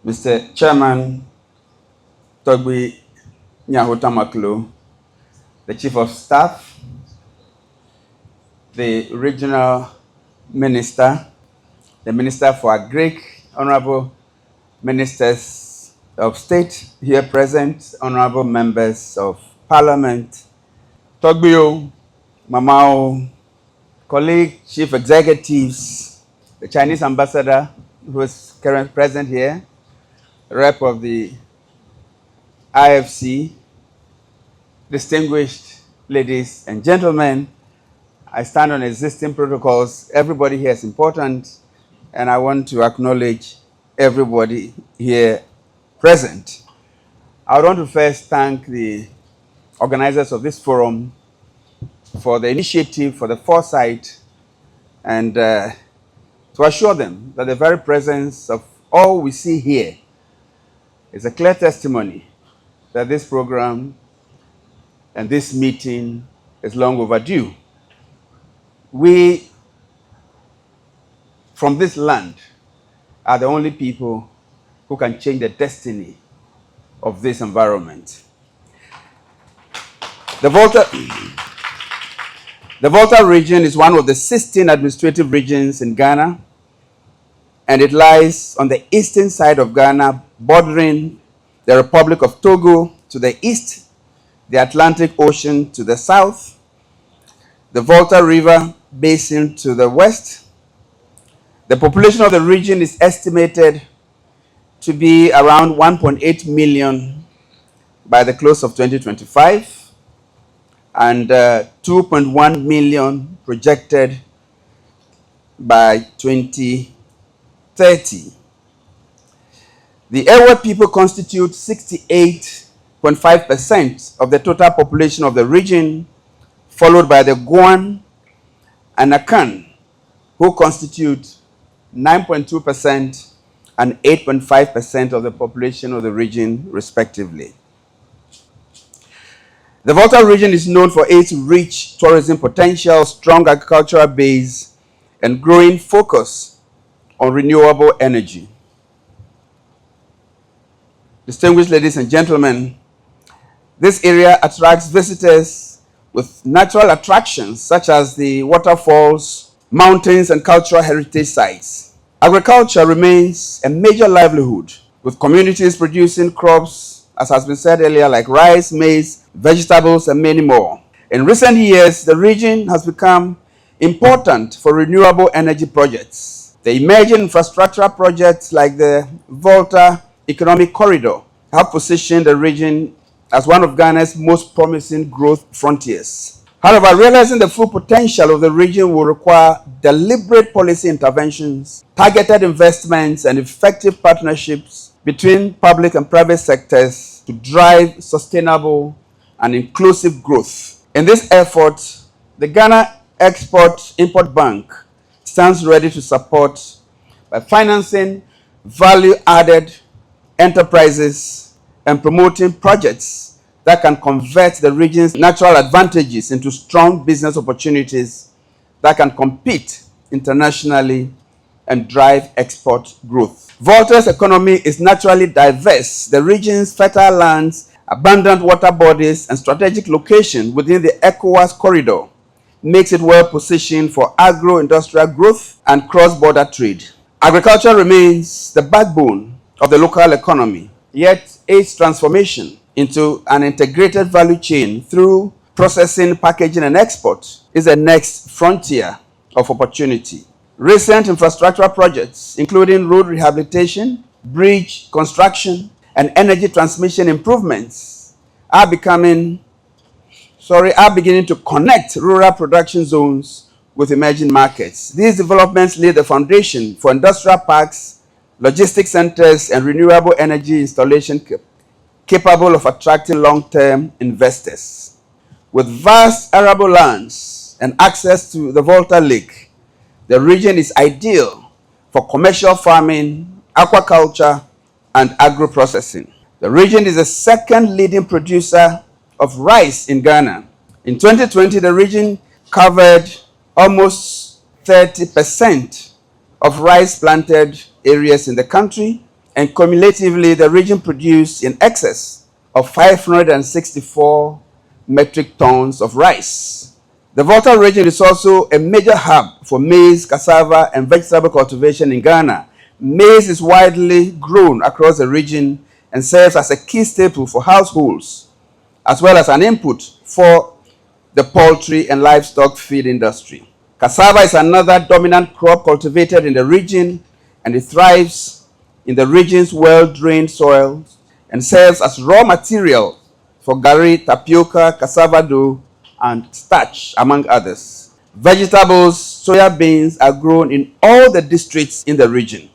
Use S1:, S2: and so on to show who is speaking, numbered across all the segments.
S1: Mr. Chairman Togbi Nyahotamaklo, the Chief of Staff, the Regional Minister, the Minister for Agric, Honorable Ministers of State here present, Honorable Members of Parliament, Togbio, Mamao, colleague, Chief Executives, the Chinese Ambassador who is currently present here, rep of the IFC, distinguished ladies and gentlemen, I stand on existing protocols. Everybody here is important, and I want to acknowledge everybody here present. I want to first thank the organizers of this forum for the initiative, for the foresight, and to assure them that the very presence of all we see here is a clear testimony that this program and this meeting is long overdue. We, from this land, are the only people who can change the destiny of this environment. The Volta region is one of the 16 administrative regions in Ghana, and it lies on the eastern side of Ghana, bordering the Republic of Togo to the east, the Atlantic Ocean to the south, the Volta River Basin to the west. The population of the region is estimated to be around 1.8 million by the close of 2025 and 2.1 million projected by 2030. The Ewe people constitute 68.5% of the total population of the region, followed by the Guan and Akan, who constitute 9.2% and 8.5% of the population of the region, respectively. The Volta region is known for its rich tourism potential, strong agricultural base, and growing focus on renewable energy. Distinguished ladies and gentlemen, this area attracts visitors with natural attractions such as the waterfalls, mountains, and cultural heritage sites. Agriculture remains a major livelihood, with communities producing crops, as has been said earlier, like rice, maize, vegetables, and many more. In recent years, the region has become important for renewable energy projects. The emerging infrastructural projects like the Volta Economic Corridor have positioned the region as one of Ghana's most promising growth frontiers. However, realizing the full potential of the region will require deliberate policy interventions, targeted investments, and effective partnerships between public and private sectors to drive sustainable and inclusive growth. In this effort, the Ghana Export-Import Bank stands ready to support by financing value-added enterprises and promoting projects that can convert the region's natural advantages into strong business opportunities that can compete internationally and drive export growth. Volta's economy is naturally diverse. The region's fertile lands, abundant water bodies, and strategic location within the ECOWAS corridor makes it well positioned for agro-industrial growth and cross-border trade. Agriculture remains the backbone of the local economy, yet its transformation into an integrated value chain through processing, packaging, and export is the next frontier of opportunity. Recent infrastructural projects, including road rehabilitation, bridge construction, and energy transmission improvements, are beginning to connect rural production zones with emerging markets. These developments lay the foundation for industrial parks, logistics centers, and renewable energy installation capable of attracting long-term investors. With vast arable lands and access to the Volta Lake, the region is ideal for commercial farming, aquaculture, and agro-processing. The region is the second leading producer of rice in Ghana. In 2020, the region covered almost 30% of rice planted areas in the country and cumulatively the region produced in excess of 564 metric tons of rice. The Volta region is also a major hub for maize, cassava, and vegetable cultivation in Ghana. Maize is widely grown across the region and serves as a key staple for households, as well as an input for the poultry and livestock feed industry. Cassava is another dominant crop cultivated in the region, and it thrives in the region's well-drained soil and serves as raw material for gari, tapioca, cassava dough, and starch, among others. Vegetables, soya beans are grown in all the districts in the region.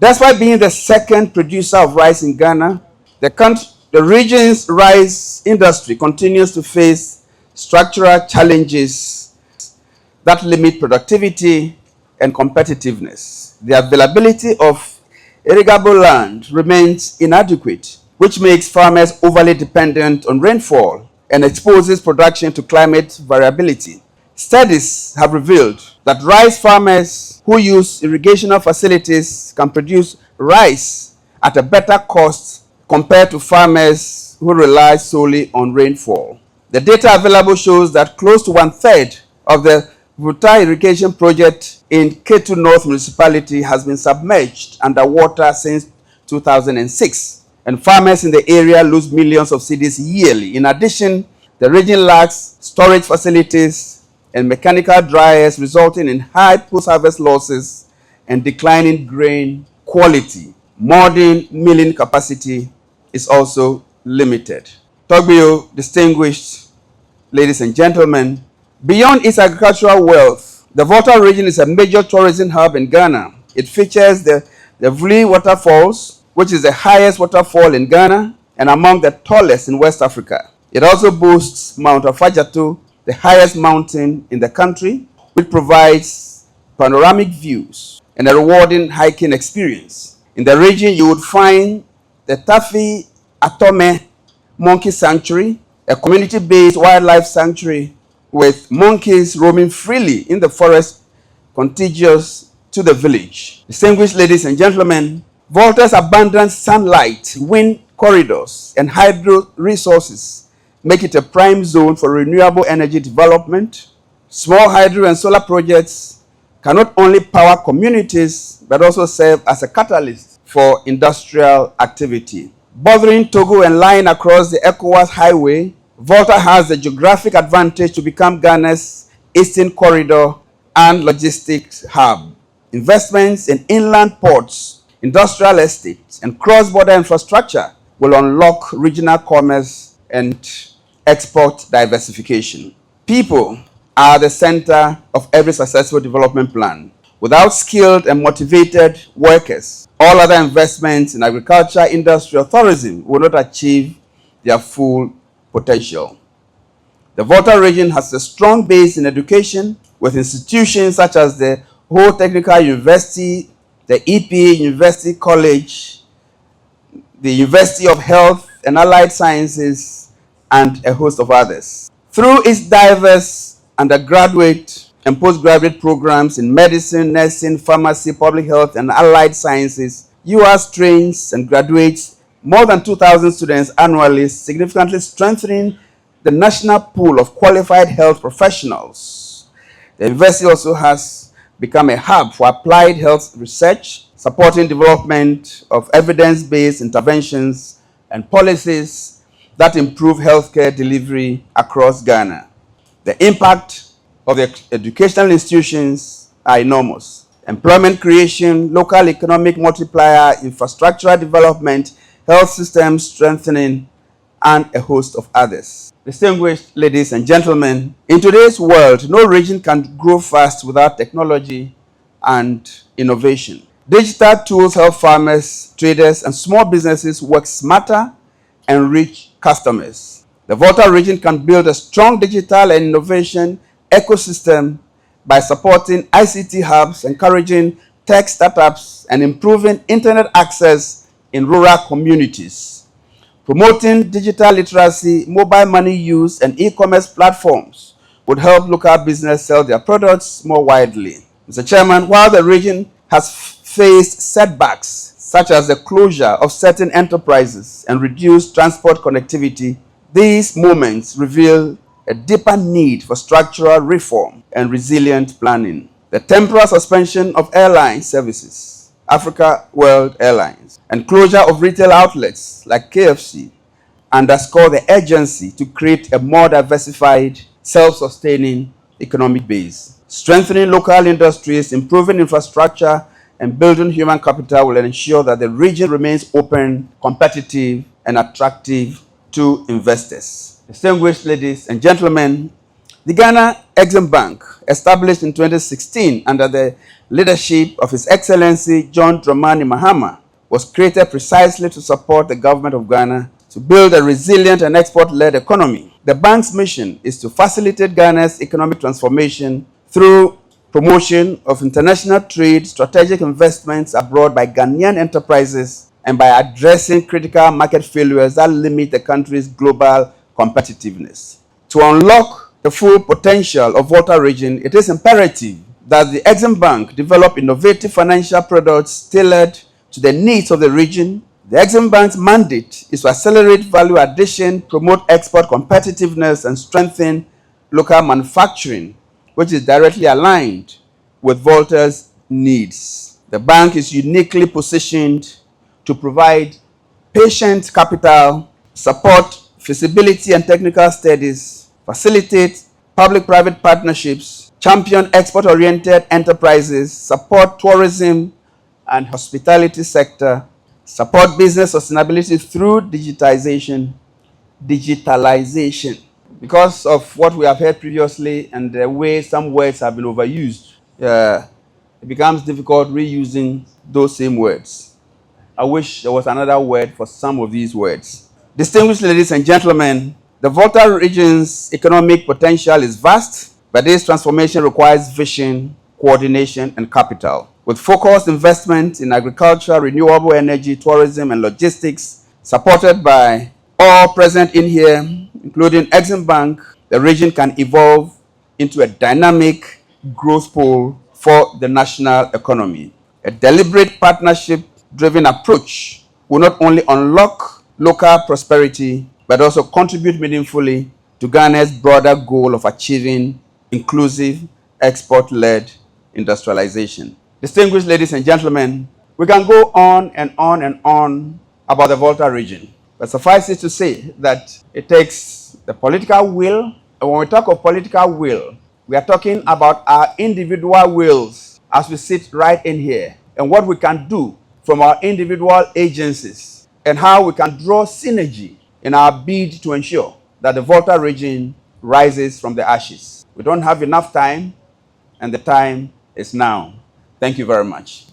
S1: Despite being the second producer of rice in Ghana, the region's rice industry continues to face structural challenges that limit productivity and competitiveness. The availability of irrigable land remains inadequate, which makes farmers overly dependent on rainfall and exposes production to climate variability. Studies have revealed that rice farmers who use irrigational facilities can produce rice at a better cost compared to farmers who rely solely on rainfall. The data available shows that close to one-third of the Volta irrigation project in Ketu North municipality has been submerged underwater since 2006, and farmers in the area lose millions of cedis yearly. In addition, the region lacks storage facilities and mechanical dryers, resulting in high post-harvest losses and declining grain quality. Modern milling capacity is also limited. Togbio, distinguished ladies and gentlemen, beyond its agricultural wealth, the Volta region is a major tourism hub in Ghana. It features the Vli waterfalls, which is the highest waterfall in Ghana and among the tallest in West Africa. It also boasts Mount Afajatu, the highest mountain in the country, which provides panoramic views and a rewarding hiking experience. In the region, you would find the Tafi Atome Monkey Sanctuary, a community-based wildlife sanctuary with monkeys roaming freely in the forest contiguous to the village. Distinguished ladies and gentlemen, Volta's abundant sunlight, wind corridors, and hydro resources make it a prime zone for renewable energy development. Small hydro and solar projects can not only power communities, but also serve as a catalyst for industrial activity. Bordering Togo and lying across the ECOWAS highway, Volta has the geographic advantage to become Ghana's eastern corridor and logistics hub. Investments in inland ports, industrial estates, and cross-border infrastructure will unlock regional commerce and export diversification. People are the center of every successful development plan. Without skilled and motivated workers, all other investments in agriculture, industry, or tourism will not achieve their full potential. The Volta region has a strong base in education, with institutions such as the Ho Technical University, the EPA University College, the University of Health and Allied Sciences, and a host of others. Through its diverse undergraduate and postgraduate programs in medicine, nursing, pharmacy, public health, and allied sciences, UAS trains and graduates more than 2,000 students annually, significantly strengthening the national pool of qualified health professionals. The university also has become a hub for applied health research, supporting development of evidence-based interventions and policies that improve healthcare delivery across Ghana. The impact of the educational institutions are enormous. Employment creation, local economic multiplier, infrastructural development, health systems strengthening, and a host of others. Distinguished ladies and gentlemen, in today's world, no region can grow fast without technology and innovation. Digital tools help farmers, traders, and small businesses work smarter and reach customers. The Volta region can build a strong digital and innovation ecosystem by supporting ICT hubs, encouraging tech startups, and improving internet access in rural communities. Promoting digital literacy, mobile money use, and e-commerce platforms would help local business sell their products more widely. Mr. Chairman, while the region has faced setbacks such as the closure of certain enterprises and reduced transport connectivity, these moments reveal a deeper need for structural reform and resilient planning. The temporary suspension of airline services, Africa World Airlines, and closure of retail outlets like KFC underscore the urgency to create a more diversified, self-sustaining economic base. Strengthening local industries, improving infrastructure, and building human capital will ensure that the region remains open, competitive, and attractive to investors. Distinguished ladies and gentlemen, the Ghana Exim Bank, established in 2016 under the leadership of His Excellency John Dramani Mahama, was created precisely to support the government of Ghana to build a resilient and export-led economy. The bank's mission is to facilitate Ghana's economic transformation through promotion of international trade, strategic investments abroad by Ghanaian enterprises, and by addressing critical market failures that limit the country's global competitiveness. To unlock the full potential of Volta region, it is imperative that the Exim Bank develop innovative financial products tailored to the needs of the region. The Exim Bank's mandate is to accelerate value addition, promote export competitiveness, and strengthen local manufacturing, which is directly aligned with Volta's needs. The bank is uniquely positioned to provide patient capital, support feasibility and technical studies, facilitate public-private partnerships, champion export-oriented enterprises, support tourism and hospitality sector, support business sustainability through digitalization. Because of what we have heard previously and the way some words have been overused, it becomes difficult reusing those same words. I wish there was another word for some of these words. Distinguished ladies and gentlemen, the Volta region's economic potential is vast, but this transformation requires vision, coordination, and capital. With focused investment in agriculture, renewable energy, tourism, and logistics, supported by all present in here, including Exim Bank, the region can evolve into a dynamic growth pool for the national economy. A deliberate partnership-driven approach will not only unlock local prosperity, but also contribute meaningfully to Ghana's broader goal of achieving inclusive, export-led industrialization. Distinguished ladies and gentlemen, we can go on and on and on about the Volta region, but suffice it to say that it takes the political will, and when we talk of political will, we are talking about our individual wills as we sit right in here, and what we can do from our individual agencies, and how we can draw synergy in our bid to ensure that the Volta region rises from the ashes. We don't have enough time, and the time is now. Thank you very much.